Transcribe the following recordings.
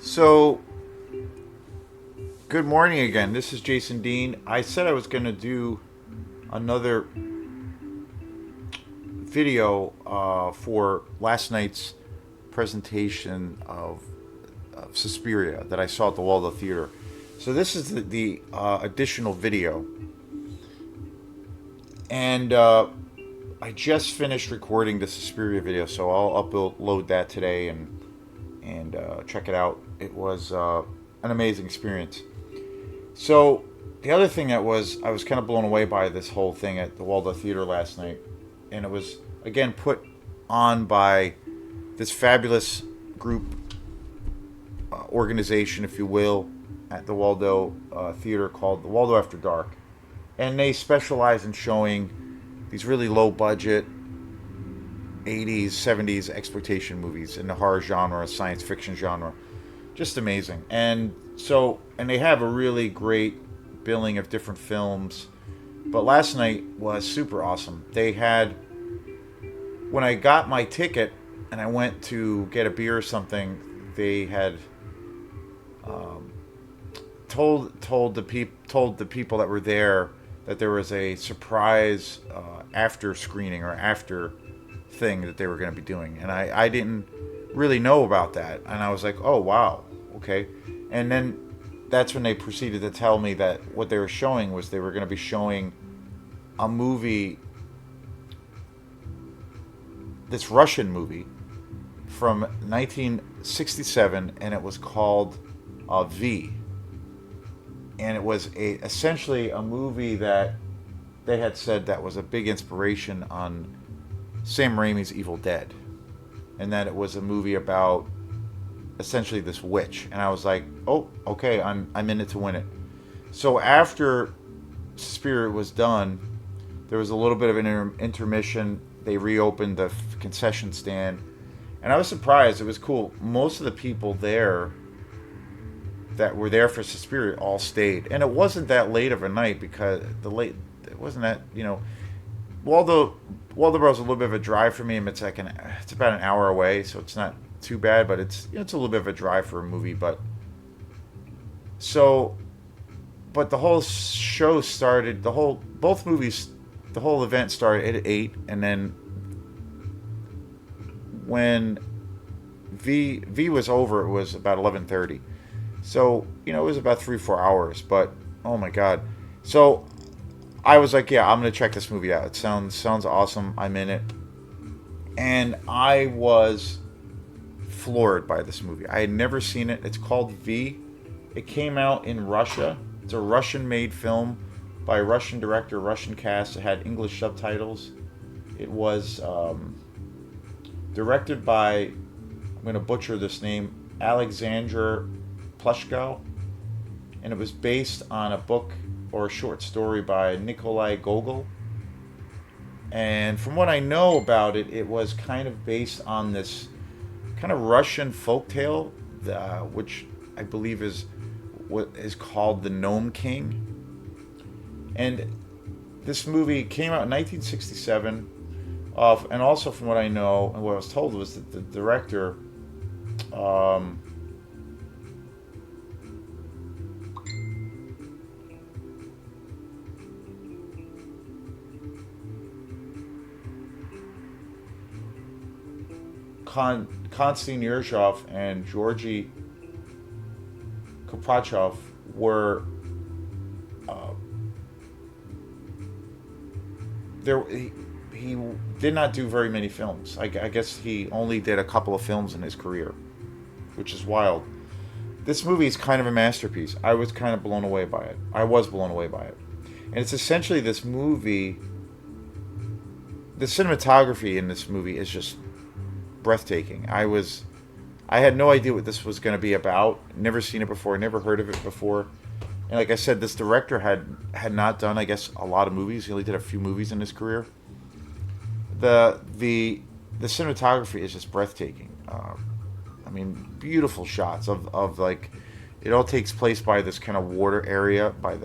So, good morning again. This is Jason Dean. I said I was going to do another video for last night's presentation of Suspiria that I saw at the Waldorf Theater. So, this is the additional video. And I just finished recording the Suspiria video, so I'll upload that today and check it out. It was an amazing experience. So the other thing that was I was kind of blown away by this whole thing at the Waldorf Theater last night, and it was again put on by this fabulous group organization, if you will, at the Waldo Theater called the Waldo After Dark, and they specialize in showing these really low budget 80s, 70s exploitation movies in the horror genre, science fiction genre. Just amazing. And they have a really great billing of different films. But last night was super awesome. They had, when I got my ticket and I went to get a beer or something, they had told the people that were there that there was a surprise after screening or after thing that they were going to be doing, and I didn't really know about that, and I was like, oh wow, okay. And then that's when they proceeded to tell me that what they were showing was they were going to be showing a movie, this Russian movie from 1967, and it was called V, and it was essentially a movie that they had said that was a big inspiration on Sam Raimi's Evil Dead, and that it was a movie about essentially this witch. And I was like, oh, okay, I'm in it to win it. So after Spirit was done, there was a little bit of an intermission. They reopened the concession stand, and I was surprised. It was cool. Most of the people there that were there for Suspiria all stayed, and it wasn't that late of a night because it wasn't that, Waldoboro's a little bit of a drive for me. It's it's about an hour away, so it's not too bad. But it's a little bit of a drive for a movie. So, but the whole show started. The whole event started at 8, and then when V was over, it was about 11:30. So it was about 3-4 hours. But oh my god, so I was like, yeah, I'm gonna check this movie out. It sounds awesome. I'm in it, and I was floored by this movie. I had never seen it. It's called V. It came out in Russia. It's a Russian-made film by a Russian director, Russian cast. It had English subtitles. It was directed by, I'm gonna butcher this name, Alexander Plushko, and it was based on a book or a short story by Nikolai Gogol. And from what I know about it, it was kind of based on this kind of Russian folktale, which I believe is what is called the Gnome King. And this movie came out in 1967. And also, from what I know and what I was told, was that the director, Konstantin Yurzhov and Georgy Kopachov were there. He did not do very many films. I guess he only did a couple of films in his career, which is wild. This movie is kind of a masterpiece. I was kind of blown away by it. I was blown away by it. And it's essentially this movie. The cinematography in this movie is just breathtaking. I had no idea what this was going to be about. Never seen it before. Never heard of it before. And like I said, this director had not done, I guess, a lot of movies. He only did a few movies in his career. The cinematography is just breathtaking. I mean, beautiful shots of like, it all takes place by this kind of water area, by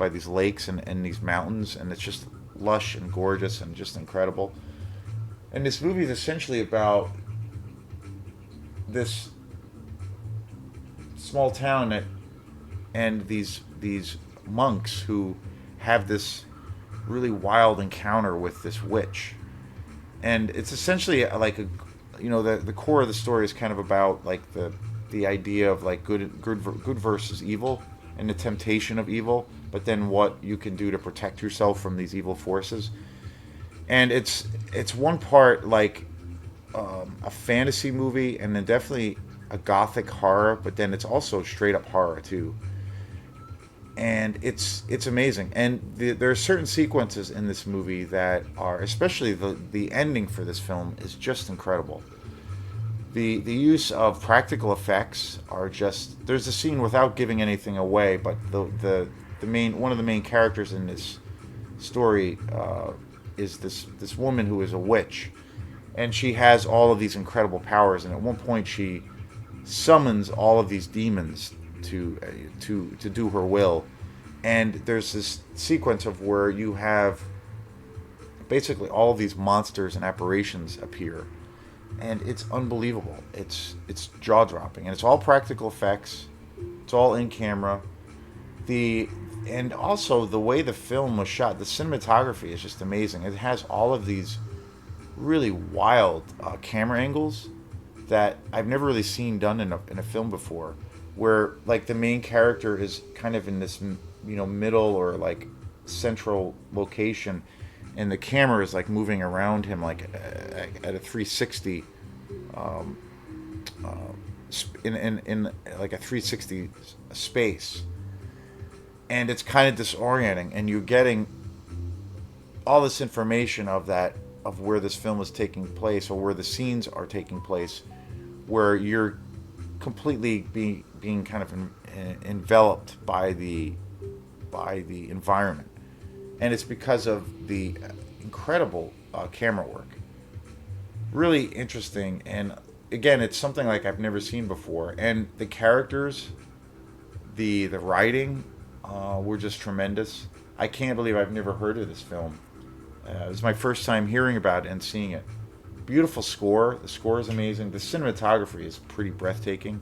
these lakes and these mountains, and it's just lush and gorgeous and just incredible. And this movie is essentially about this small town that, and these monks who have this really wild encounter with this witch, and it's essentially like a, the core of the story is kind of about like the idea of like good versus evil, and the temptation of evil, but then what you can do to protect yourself from these evil forces. And it's one part like a fantasy movie, and then definitely a gothic horror, but then it's also straight up horror too. And it's amazing. And there are certain sequences in this movie that are, especially the ending for this film is just incredible. The use of practical effects are just, there's a scene, without giving anything away, but the main one of the main characters in this story is this woman who is a witch, and she has all of these incredible powers. And at one point, she summons all of these demons to do her will. And there's this sequence of where you have basically all of these monsters and apparitions appear, and it's unbelievable. It's jaw dropping, and it's all practical effects. It's all in camera. The and also the way the film was shot, the cinematography is just amazing. It has all of these really wild camera angles that I've never really seen done in a film before, where like the main character is kind of in this middle or like central location, and the camera is like moving around him like at a 360, um, uh, in like a 360 space, and it's kind of disorienting, and you're getting all this information of where this film is taking place, or where the scenes are taking place, where you're completely being kind of enveloped by the environment. And it's because of the incredible camera work. Really interesting, and again, it's something like I've never seen before. And the characters, the writing, were just tremendous. I can't believe I've never heard of this film. It was my first time hearing about it and seeing it. Beautiful score. The score is amazing. The cinematography is pretty breathtaking,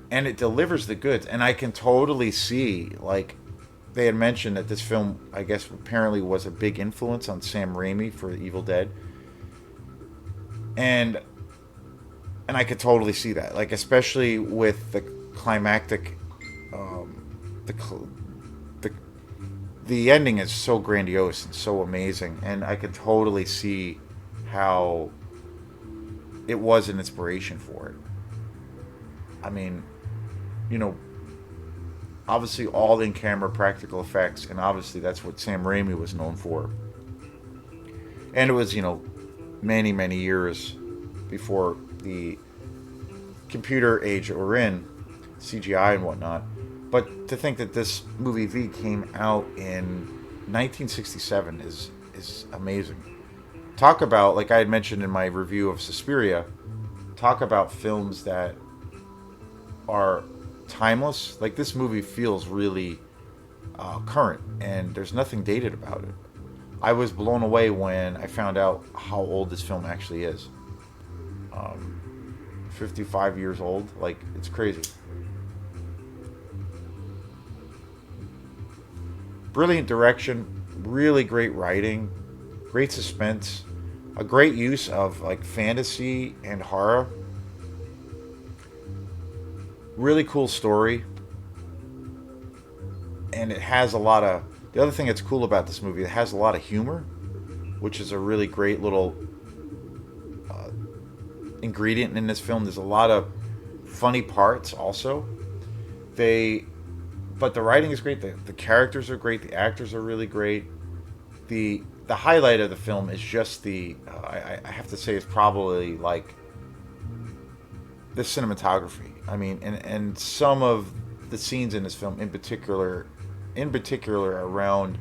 and it delivers the goods. And I can totally see, like, they had mentioned that this film, I guess, apparently was a big influence on Sam Raimi for Evil Dead, and I could totally see that, like, especially with the climactic, the the the ending is so grandiose and so amazing, and I could totally see how it was an inspiration for it. I mean, you know, obviously all in camera practical effects, and obviously that's what Sam Raimi was known for. And it was, many, many years before the computer age that we're in, CGI and whatnot. But to think that this movie V came out in 1967 is amazing. Talk about, like I had mentioned in my review of Suspiria, talk about films that are timeless. Like, this movie feels really current, and there's nothing dated about it. I was blown away when I found out how old this film actually is. 55 years old. Like, it's crazy. Brilliant direction, really great writing, great suspense, a great use of like fantasy and horror. Really cool story, and it has a lot of. The other thing that's cool about this movie, it has a lot of humor, which is a really great little ingredient in this film. There's a lot of funny parts also. But the writing is great. The characters are great. The actors are really great. The highlight of the film is just I have to say, it's probably like the cinematography. I mean, and some of the scenes in this film, in particular around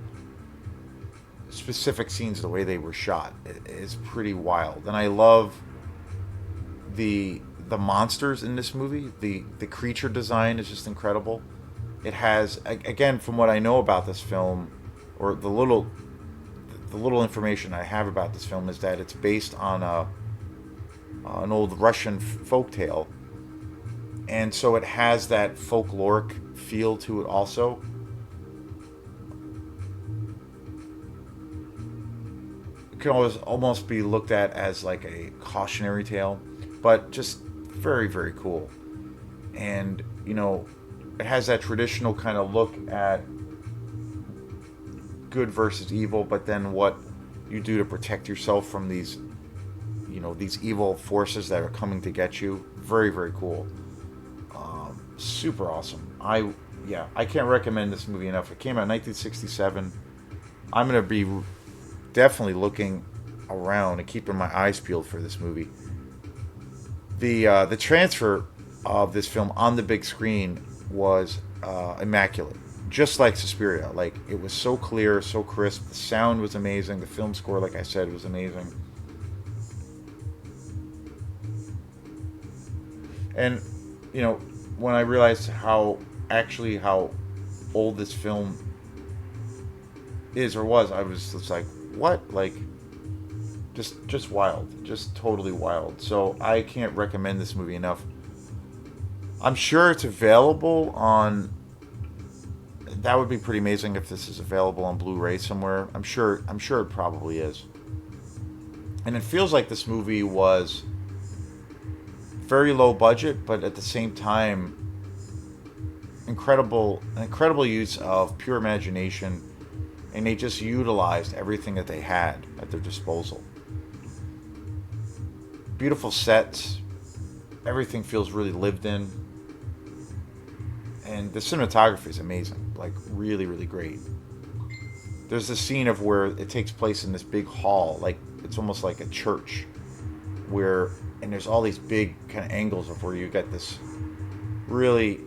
specific scenes, the way they were shot is pretty wild. And I love the monsters in this movie. The creature design is just incredible. It has, again, from what I know about this film, or the little information I have about this film, is that it's based on an old Russian folktale, and so it has that folkloric feel to it also. It can almost be looked at as like a cautionary tale, but just very, very cool. And, it has that traditional kind of look at good versus evil, but then what you do to protect yourself from these evil forces that are coming to get you. Very, very cool. Super awesome. I can't recommend this movie enough. It came out in 1967. I'm gonna be definitely looking around and keeping my eyes peeled for this movie. The transfer of this film on the big screen was immaculate, just like Suspiria. Like, it was so clear, so crisp. The sound was amazing. The film score, like I said, was amazing. And when I realized how old this film is or was, I was just like, what? Like, just wild, just totally wild. So I can't recommend this movie enough. I'm sure it's available on. That would be pretty amazing if this is available on Blu-ray somewhere. I'm sure it probably is. And it feels like this movie was very low budget, but at the same time, incredible use of pure imagination, and they just utilized everything that they had at their disposal. Beautiful sets, everything feels really lived in, and the cinematography is amazing, like really, really great. There's this scene of where it takes place in this big hall, like it's almost like a church, where and there's all these big kind of angles of where you get this really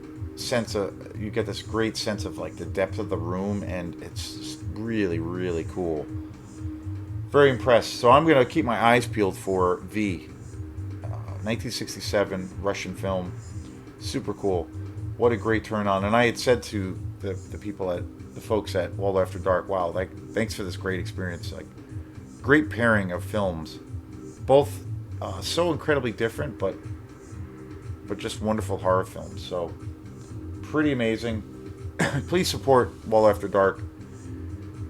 you get this great sense of like the depth of the room, and it's just really, really cool. Very impressed. So I'm gonna keep my eyes peeled for V, 1967 Russian film. Super cool. What a great turn on. And I had said to the people at the folks at Waldo After Dark, wow, like, thanks for this great experience. Like, great pairing of films, both so incredibly different, but just wonderful horror films. So pretty amazing. Please support Waldo After Dark.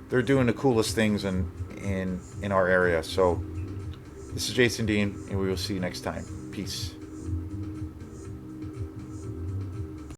They're doing the coolest things in our area. So this is Jason Dean, and we will see you next time. Peace.